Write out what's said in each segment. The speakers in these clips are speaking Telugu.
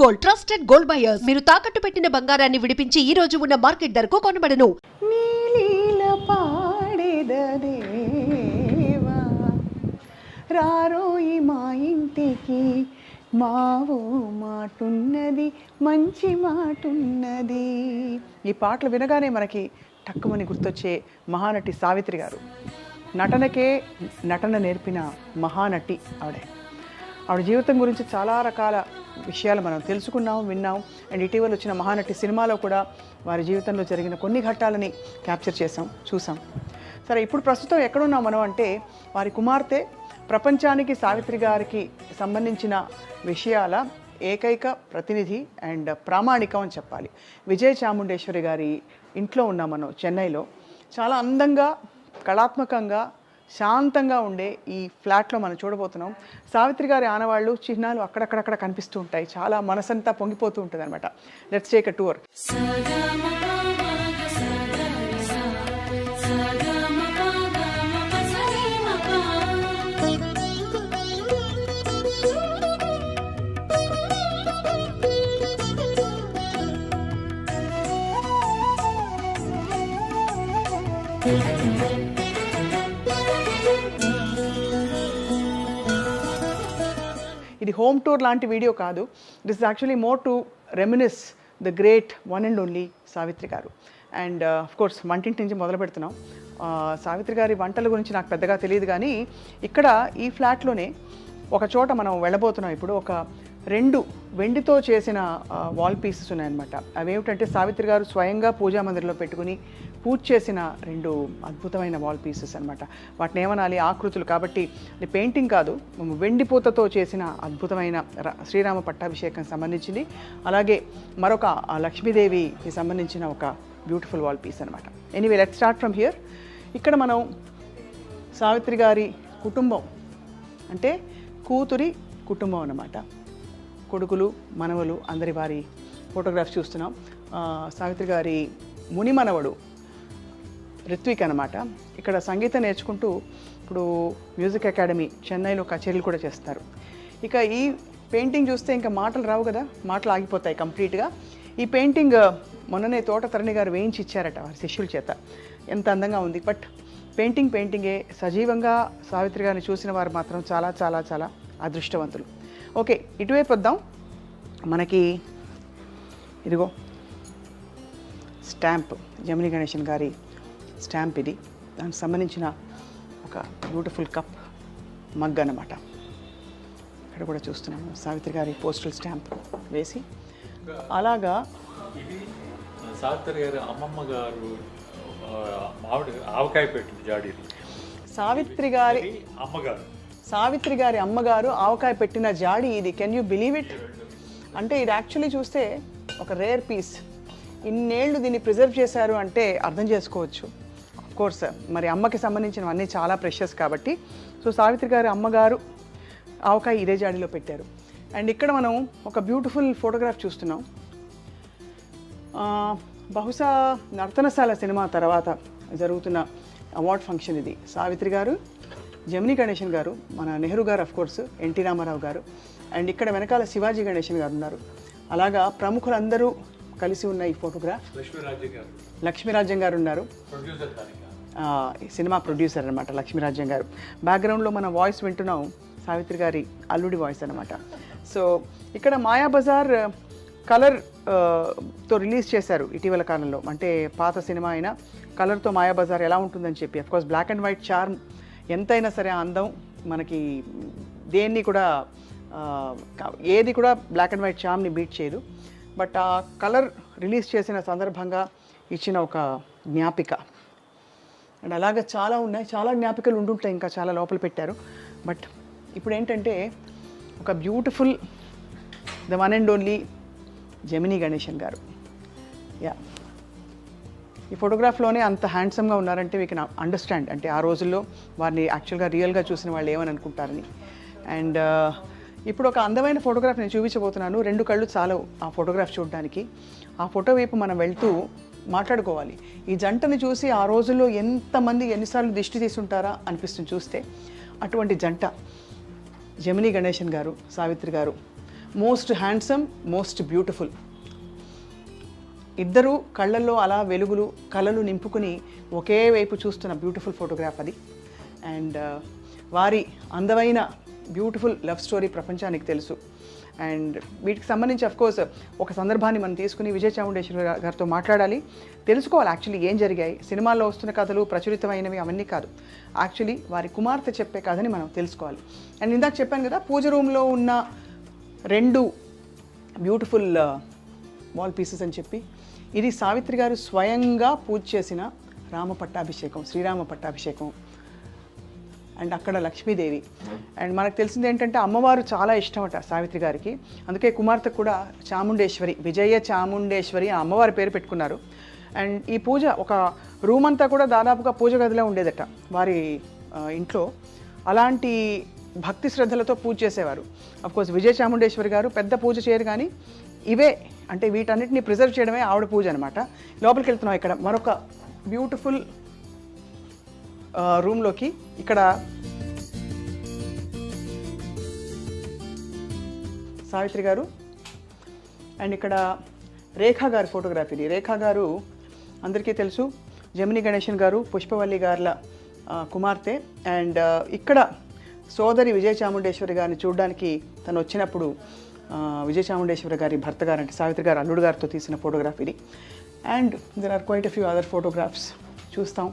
Gold, trusted gold buyers. మీరు తాకట్టు పెట్టిన బంగారాన్ని విడిపించి ఈ రోజు ఉన్న మార్కెట్ ధరకు కొనబడను. నీలీల పాడేదేవా రారోయి మా ఇంటికి, మావో మాటున్నది మంచి మాటున్నది. ఈ పాటలు వినగానే మనకి టక్కుమని గుర్తొచ్చే మహానటి సావిత్రి గారు. నటనకే నటన నేర్పిన మహానటి ఆవిడ జీవితం గురించి చాలా రకాల విషయాలు మనం తెలుసుకున్నాం, విన్నాం. అండ్ ఇటీవల వచ్చిన మహానటి సినిమాలో కూడా వారి జీవితంలో జరిగిన కొన్ని ఘట్టాలని క్యాప్చర్ చేసాం, చూసాం. సరే, ఇప్పుడు ప్రస్తుతం ఎక్కడున్నాం మనం అంటే, వారి కుమార్తె ప్రపంచానికి సావిత్రి గారికి సంబంధించిన విషయాల ఏకైక ప్రతినిధి అండ్ ప్రామాణికం అని చెప్పాలి. విజయ చాముండేశ్వరి గారి ఇంట్లో ఉన్నాం మనం చెన్నైలో. చాలా అందంగా, కళాత్మకంగా, శాంతంగా ఉండే ఈ ఫ్లాట్లో మనం చూడబోతున్నాం. సావిత్రి గారి ఆనవాళ్ళు, చిహ్నాలు అక్కడక్కడక్కడ కనిపిస్తూ ఉంటాయి. చాలా మనసంతా పొంగిపోతూ ఉంటుంది అనమాట. Let's take a tour. ఇది హోమ్ టూర్ లాంటి వీడియో కాదు. This is actually more to reminisce the great one and only Savitri garu. And of course వంటింటి నుంచి మొదలు పెడుతున్నాం. సావిత్రి గారి వంటల గురించి నాకు పెద్దగా తెలియదు, కానీ ఇక్కడ ఈ ఫ్లాట్లోనే ఒక చోట మనం వెళ్ళబోతున్నాం. ఇప్పుడు ఒక 2 వెండితో చేసిన వాల్ పీసెస్ ఉన్నాయన్నమాట. అవేమిటంటే సావిత్రి గారు స్వయంగా పూజా మందిరంలో పెట్టుకుని పూజ చేసిన 2 అద్భుతమైన వాల్ పీసెస్ అనమాట. వాటిని ఏమనాలి, ఆకృతులు కాబట్టి అది పెయింటింగ్ కాదు, వెండిపూతతో చేసిన అద్భుతమైన శ్రీరామ పట్టాభిషేకం సంబంధించింది. అలాగే మరొక లక్ష్మీదేవికి సంబంధించిన ఒక బ్యూటిఫుల్ వాల్ పీస్ అనమాట. Anyway, let's start from here. ఇక్కడ మనం సావిత్రి గారి కుటుంబం అంటే కూతురి కుటుంబం అన్నమాట. కొడుకులు, మనవలు, అందరి వారి ఫోటోగ్రాఫ్స్ చూస్తున్నాం. సావిత్రి గారి ముని మనవడు రిత్విక్ అనమాట. ఇక్కడ సంగీతం నేర్చుకుంటూ ఇప్పుడు మ్యూజిక్ అకాడమీ చెన్నైలో కచేరీలు కూడా చేస్తారు. ఇక ఈ పెయింటింగ్ చూస్తే ఇంకా మాటలు రావు కదా, మాటలు ఆగిపోతాయి కంప్లీట్గా. ఈ పెయింటింగ్ మొన్ననే తోట తరణి గారు వేయించి ఇచ్చారట వారి శిష్యుల చేత. ఎంత అందంగా ఉంది. బట్ పెయింటింగే. సజీవంగా సావిత్రి గారిని చూసిన వారు మాత్రం చాలా చాలా చాలా అదృష్టవంతులు. ఓకే, ఇటువైపు వద్దాం. మనకి ఇదిగో స్టాంప్, జమినీ గణేశన్ గారి స్టాంప్ ఇది. దానికి సంబంధించిన ఒక బ్యూటిఫుల్ కప్, మగ్ అన్నమాట. ఇక్కడ కూడా చూస్తున్నాము సావిత్రి గారి పోస్టల్ స్టాంప్ వేసి. అలాగా ఇది సావిత్రి గారి అమ్మమ్మ గారు ఆవకాయ పెట్టిన జాడీలు. సావిత్రి గారి అమ్మగారు ఆవకాయ పెట్టిన జాడి ఇది. Can you believe it? అంటే ఇది యాక్చువల్లీ చూస్తే ఒక రేర్ పీస్. ఇన్నేళ్ళు దీన్ని ప్రిజర్వ్ చేశారు అంటే అర్థం చేసుకోవచ్చు. కోర్స్ మరి అమ్మకి సంబంధించినవన్నీ చాలా ప్రెషియస్ కాబట్టి. సో సావిత్రి గారి అమ్మగారు ఆవకాయ ఇదే జాడీలో పెట్టారు. అండ్ ఇక్కడ మనం ఒక బ్యూటిఫుల్ ఫోటోగ్రాఫ్ చూస్తున్నాం. బహుశా నర్తనశాల సినిమా తర్వాత జరుగుతున్న అవార్డ్ ఫంక్షన్ ఇది. సావిత్రి గారు, జమినీ గణేశన్ గారు, మన నెహ్రూ గారు, అఫ్ కోర్స్ ఎన్టీ రామారావు గారు, అండ్ ఇక్కడ వెనకాల శివాజీ గణేశన్ గారు ఉన్నారు. అలాగా ప్రముఖులందరూ కలిసి ఉన్న ఈ ఫోటోగ్రాఫ్. లక్ష్మీరాజ్యం గారు ఉన్నారు, సినిమా ప్రొడ్యూసర్ అనమాట లక్ష్మీరాజ్యం గారు. బ్యాక్గ్రౌండ్లో మన వాయిస్ వింటున్నాం, సావిత్రి గారి అల్లుడి వాయిస్ అనమాట. సో ఇక్కడ మాయాబజార్ కలర్తో రిలీజ్ చేశారు ఇటీవల కాలంలో. అంటే పాత సినిమా అయినా కలర్తో మాయాబజార్ ఎలా ఉంటుందని చెప్పి. Of course black and white charm ఎంతైనా సరే అందం మనకి దేన్ని కూడా ఏది కూడా బ్లాక్ అండ్ వైట్ చార్మ్ని బీట్ చేయదు. బట్ ఆ కలర్ రిలీజ్ చేసిన సందర్భంగా ఇచ్చిన ఒక జ్ఞాపిక. అండ్ అలాగే చాలా ఉన్నాయి, చాలా జ్ఞాపికలు ఉండుంటాయి, ఇంకా చాలా లోపల పెట్టారు. బట్ ఇప్పుడు ఏంటంటే ఒక beautiful the one and only Gemini Ganesan garu. Yeah, ఈ ఫోటోగ్రాఫ్లోనే అంత హ్యాండ్సమ్గా ఉన్నారంటే వీ కెన్ అండర్స్టాండ్. అంటే ఆ రోజుల్లో వారిని యాక్చువల్గా రియల్గా చూసిన వాళ్ళు ఏమని అనుకుంటారని. అండ్ ఇప్పుడు ఒక అందమైన ఫోటోగ్రాఫ్ నేను చూపించబోతున్నాను. 2 కళ్ళు చాలవు ఆ ఫోటోగ్రాఫ్ చూడడానికి. ఆ ఫోటో వైపు మనం వెళ్తూ మాట్లాడుకోవాలి. ఈ జంటని చూసి ఆ రోజుల్లో ఎంతమంది ఎన్నిసార్లు దిష్టి తీసుంటారా అనిపిస్తుంది చూస్తే. అటువంటి జంట జమినీ గణేశన్ గారు, సావిత్రి గారు. Most handsome, most beautiful. ఇద్దరు కళ్ళల్లో అలా వెలుగులు కళలు నింపుకుని ఒకే వైపు చూస్తున్న బ్యూటిఫుల్ ఫోటోగ్రాఫ్ అది. అండ్ వారి అందమైన బ్యూటిఫుల్ లవ్ స్టోరీ ప్రపంచానికి తెలుసు. అండ్ వీటికి సంబంధించి అఫ్కోర్స్ ఒక సందర్భాన్ని మనం తీసుకుని విజయ చాముండేశ్వరి గారితో మాట్లాడాలి, తెలుసుకోవాలి యాక్చువల్లీ ఏం జరిగాయి. సినిమాల్లో వస్తున్న కథలు ప్రచురితమైనవి అవన్నీ కాదు, యాక్చువల్లీ వారి కుమార్తె చెప్పే కథని మనం తెలుసుకోవాలి. అండ్ ఇందాక చెప్పాను కదా, పూజ రూమ్లో ఉన్న 2 బ్యూటిఫుల్ వాల్ పీసెస్ అని చెప్పి, ఇది సావిత్రి గారు స్వయంగా పూజ చేసిన రామ పట్టాభిషేకం, శ్రీరామ పట్టాభిషేకం. అండ్ అక్కడ లక్ష్మీదేవి. అండ్ మనకు తెలిసింది ఏంటంటే అమ్మవారు చాలా ఇష్టమట సావిత్రి గారికి, అందుకే కుమార్తె కూడా చాముండేశ్వరి, విజయ చాముండేశ్వరి ఆ అమ్మవారి పేరు పెట్టుకున్నారు. అండ్ ఈ పూజ ఒక రూమ్ అంతా కూడా దాదాపుగా పూజ గదిలో ఉండేదట వారి ఇంట్లో. అలాంటి భక్తి శ్రద్ధలతో పూజ చేసేవారు. అఫ్కోర్స్ విజయ చాముండేశ్వరి గారు పెద్ద పూజ చేయరు, కానీ ఇవే అంటే వీటన్నిటిని ప్రిజర్వ్ చేయడమే ఆవిడ పూజ అనమాట. లోపలికి వెళ్తున్నాం, ఇక్కడ మరొక బ్యూటిఫుల్ రూమ్లోకి. ఇక్కడ సావిత్రి గారు అండ్ ఇక్కడ రేఖా గారి ఫోటోగ్రఫీ. ఇది రేఖా గారు అందరికీ తెలుసు, జమిని గణేశన్ గారు పుష్పవల్లి గారుల కుమార్తె. అండ్ ఇక్కడ సోదరి విజయ చాముండేశ్వరి గారిని చూడడానికి తను వచ్చినప్పుడు విజయ చాముండేశ్వరి గారి భర్త గారు అంటే సావిత్రి గారు అల్లుడు గారితో తీసిన ఫోటోగ్రాఫ్ ఇది. And there are quite a few other photographs చూస్తాం.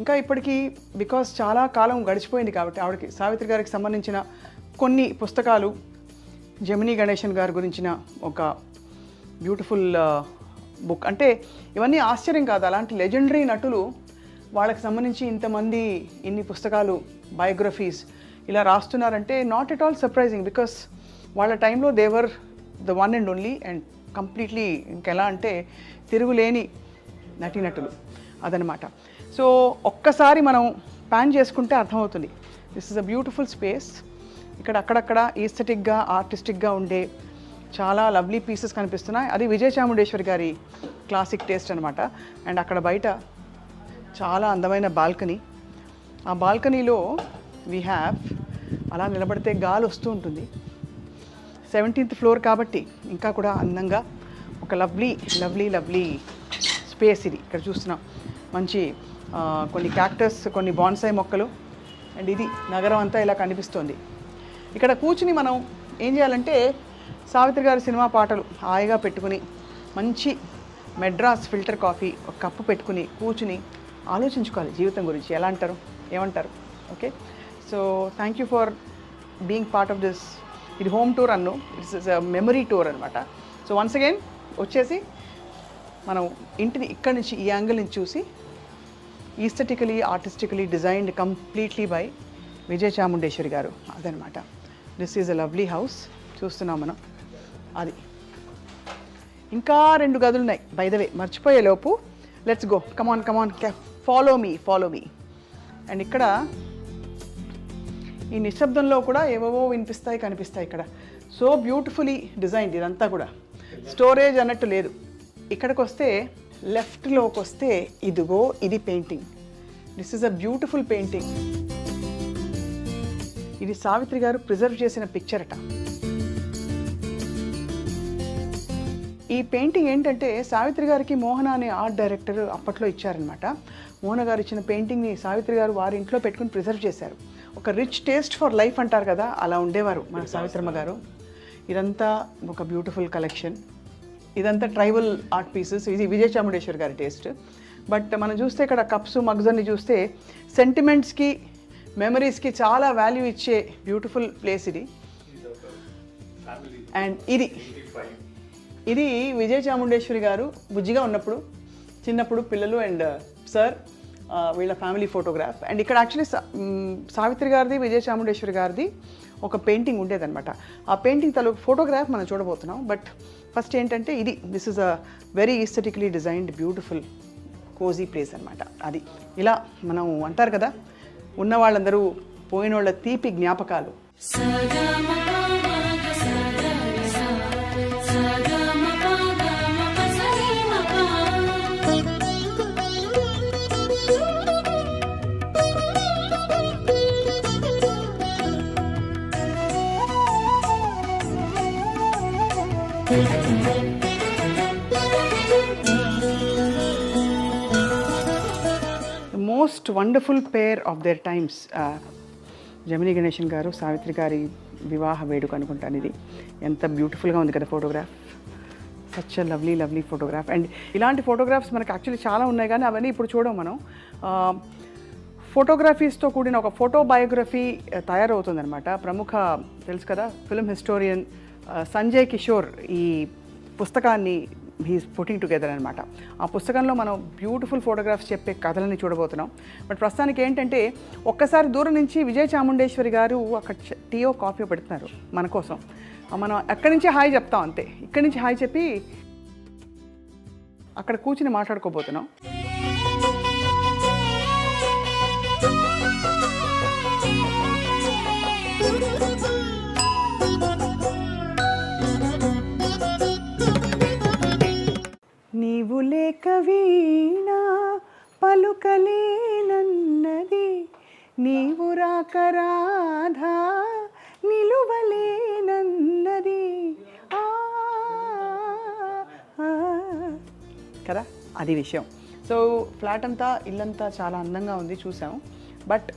ఇంకా ఇప్పటికీ బికాస్ చాలా కాలం గడిచిపోయింది కాబట్టి ఆవిడకి సావిత్రి గారికి సంబంధించిన కొన్ని పుస్తకాలు, జమిని గణేశన్ గారి గురించిన ఒక బ్యూటిఫుల్ బుక్. అంటే ఇవన్నీ ఆశ్చర్యం కాదు, అలాంటి లెజెండరీ నటులు వాళ్ళకి సంబంధించి ఇంతమంది ఇన్ని పుస్తకాలు, బయోగ్రఫీస్ ఇలా రాస్తున్నారంటే not at all surprising, because వాళ్ళ టైంలో they were the one and only and completely ఇంకెలా అంటే తిరుగులేని నటీనటులు అదనమాట. సో ఒక్కసారి మనం ప్యాన్ చేసుకుంటే అర్థమవుతుంది. This is a beautiful space. ఇక్కడ అక్కడక్కడ ఈస్థెటిక్గా ఆర్టిస్టిక్గా ఉండే చాలా లవ్లీ పీసెస్ కనిపిస్తున్నాయి. అది విజయ చాముండేశ్వరి గారి క్లాసిక్ టేస్ట్ అనమాట. అండ్ అక్కడ బయట చాలా అందమైన బాల్కనీ. ఆ బాల్కనీలో వీ హ్యావ్ అలా నిలబడితే గాలి వస్తూ ఉంటుంది. 17th ఫ్లోర్ కాబట్టి ఇంకా కూడా అందంగా ఒక లవ్లీ లవ్లీ లవ్లీ స్పేస్ ఇది. ఇక్కడ చూస్తున్నాం మంచి కొన్ని క్యాక్టస్, కొన్ని బాన్సాయి మొక్కలు. అండ్ ఇది నగరం అంతా ఇలా కనిపిస్తోంది. ఇక్కడ కూర్చుని మనం ఏం చేయాలంటే సావిత్రి గారి సినిమా పాటలు హాయిగా పెట్టుకుని మంచి మెడ్రాస్ ఫిల్టర్ కాఫీ ఒక కప్పు పెట్టుకుని కూర్చుని ఆలోచించుకోవాలి జీవితం గురించి. ఎలా అంటారు, ఏమంటారు? Okay, so thank you for being part of this. ఇది హోమ్ టూర్ అన్ను, ఇట్స్ మెమరీ టూర్ అనమాట. సో వన్స్ అగైన్ వచ్చేసి మనం ఇంటిని ఇక్కడి నుంచి ఈ యాంగిల్ నుంచి చూసి aesthetically artistically designed completely by Vijaya Chamundeswari garu అదనమాట. This is a lovely house చూస్తున్నాం మనం. అది ఇంకా 2 గదులు ఉన్నాయి బై ద వే, మర్చిపోయే లోపు. Let's go, come on come on, follow me. And ఇక్కడ ఈ నిశ్శబ్దంలో కూడా ఏవేవో వినిపిస్తాయి, కనిపిస్తాయి ఇక్కడ. సో బ్యూటిఫుల్లీ డిజైన్డ్ ఇదంతా కూడా. స్టోరేజ్ అన్నట్టు లేదు. ఇక్కడికి వస్తే లెఫ్ట్లోకి వస్తే ఇదిగో ఇది painting. This is a beautiful painting. ఇది సావిత్రి గారు ప్రిజర్వ్ చేసిన పిక్చర్ అట. ఈ పెయింటింగ్ ఏంటంటే సావిత్రి గారికి మోహన అనే ఆర్ట్ డైరెక్టర్ అప్పట్లో ఇచ్చారనమాట. మోహన గారు ఇచ్చిన పెయింటింగ్ని సావిత్రి గారు వారి ఇంట్లో పెట్టుకుని ప్రిజర్వ్ చేశారు. ఒక రిచ్ టేస్ట్ ఫర్ లైఫ్ అంటారు కదా, అలా ఉండేవారు మన సావిత్రమ్మ గారు. ఇదంతా ఒక బ్యూటిఫుల్ కలెక్షన్. ఇదంతా ట్రైబల్ ఆర్ట్ పీసెస్. ఇది విజయ చాముండేశ్వరి గారి టేస్ట్. బట్ మనం చూస్తే ఇక్కడ కప్స్, మగ్స్ అన్ని చూస్తే సెంటిమెంట్స్కి, మెమరీస్కి చాలా వాల్యూ ఇచ్చే బ్యూటిఫుల్ ప్లేస్ ఇది. అండ్ ఇది విజయ చాముండేశ్వరి గారు బుజ్జిగా ఉన్నప్పుడు, చిన్నప్పుడు పిల్లలు అండ్ సార్ వీళ్ళ ఫ్యామిలీ ఫోటోగ్రాఫ్. అండ్ ఇక్కడ యాక్చువల్లీ సావిత్రి గారిది, విజయ చాముండేశ్వరి గారిది ఒక పెయింటింగ్ ఉండేదన్నమాట. ఆ పెయింటింగ్ ఫోటోగ్రాఫ్ మనం చూడబోతున్నాం. బట్ ఫస్ట్ ఏంటంటే ఇది, this is a very aesthetically designed beautiful cosy place అనమాట. అది ఇలా మనం అంటారు కదా, ఉన్న వాళ్ళందరూ పోయిన వాళ్ళ తీపి జ్ఞాపకాలు. Most wonderful pair of their times Gemini Ganesan garu Savitri గారి వివాహ వేడుక అనుకుంటాను. ఇది ఎంత బ్యూటిఫుల్గా ఉంది కదా photograph. Such a lovely lovely photograph. And ఇలాంటి ఫోటోగ్రాఫ్స్ మనకు యాక్చువల్లీ చాలా ఉన్నాయి, కానీ అవన్నీ ఇప్పుడు చూడం మనం. ఫోటోగ్రఫీస్తో కూడిన ఒక ఫోటో బయోగ్రఫీ తయారవుతుందన్నమాట. ప్రముఖ తెలుసు కదా ఫిల్మ్ హిస్టోరియన్ సంజయ్ కిషోర్ ఈ పుస్తకాన్ని హీస్ పుట్టింగ్ టుగెదర్ అనమాట. ఆ పుస్తకంలో మనం బ్యూటిఫుల్ ఫోటోగ్రాఫ్స్ చెప్పే కథలని చూడబోతున్నాం. బట్ ప్రస్తుతానికి ఏంటంటే ఒక్కసారి దూరం నుంచి విజయ చాముండేశ్వరి గారు అక్కడ టీయో కాఫీ పెడుతున్నారు మన కోసం. మనం అక్కడి నుంచి హాయ్ చెప్తాం అంతే. ఇక్కడి నుంచి హాయ్ చెప్పి అక్కడ కూర్చుని మాట్లాడుకోబోతున్నాం. నీవు లేక వీణా పలుకలేనన్నది, నీవు రాక రాధా నిలువలేనన్నది. కదా అది విషయం. సో ఫ్లాట్ అంతా ఇల్లంతా చాలా అందంగా ఉంది, చూసాం. బట్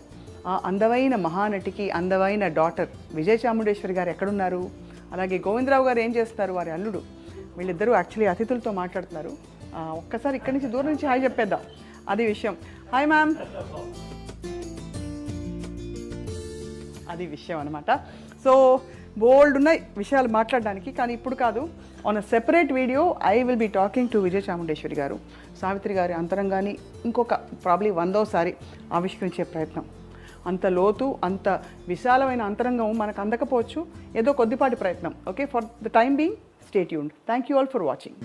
ఆ అందమైన మహానటికి అందమైన డాటర్ విజయ చాముండేశ్వరి గారు ఎక్కడున్నారు, అలాగే గోవిందరావు గారు ఏం చేస్తున్నారు, వారి అల్లుడు, వీళ్ళిద్దరూ యాక్చువల్లీ అతిథులతో మాట్లాడుతున్నారు. ఒక్కసారి ఇక్కడి నుంచి దూరం నుంచి హాయ్ చెప్పేద్దాం, అది విషయం. హాయ్ మ్యామ్, అది విషయం అనమాట. సో బోల్డ్ ఉన్నాయి విషయాలు మాట్లాడడానికి, కానీ ఇప్పుడు కాదు. On a separate video I will be talking to Vijaya Chamundeswari garu. Savitri గారి అంతరంగాన్ని ఇంకొక ప్రాబ్లీ 100వ ఆవిష్కరించే ప్రయత్నం. అంత లోతు, అంత విశాలమైన అంతరంగం మనకు అందకపోవచ్చు, ఏదో కొద్దిపాటి ప్రయత్నం. Okay, for the time being stay tuned. Thank you all for watching.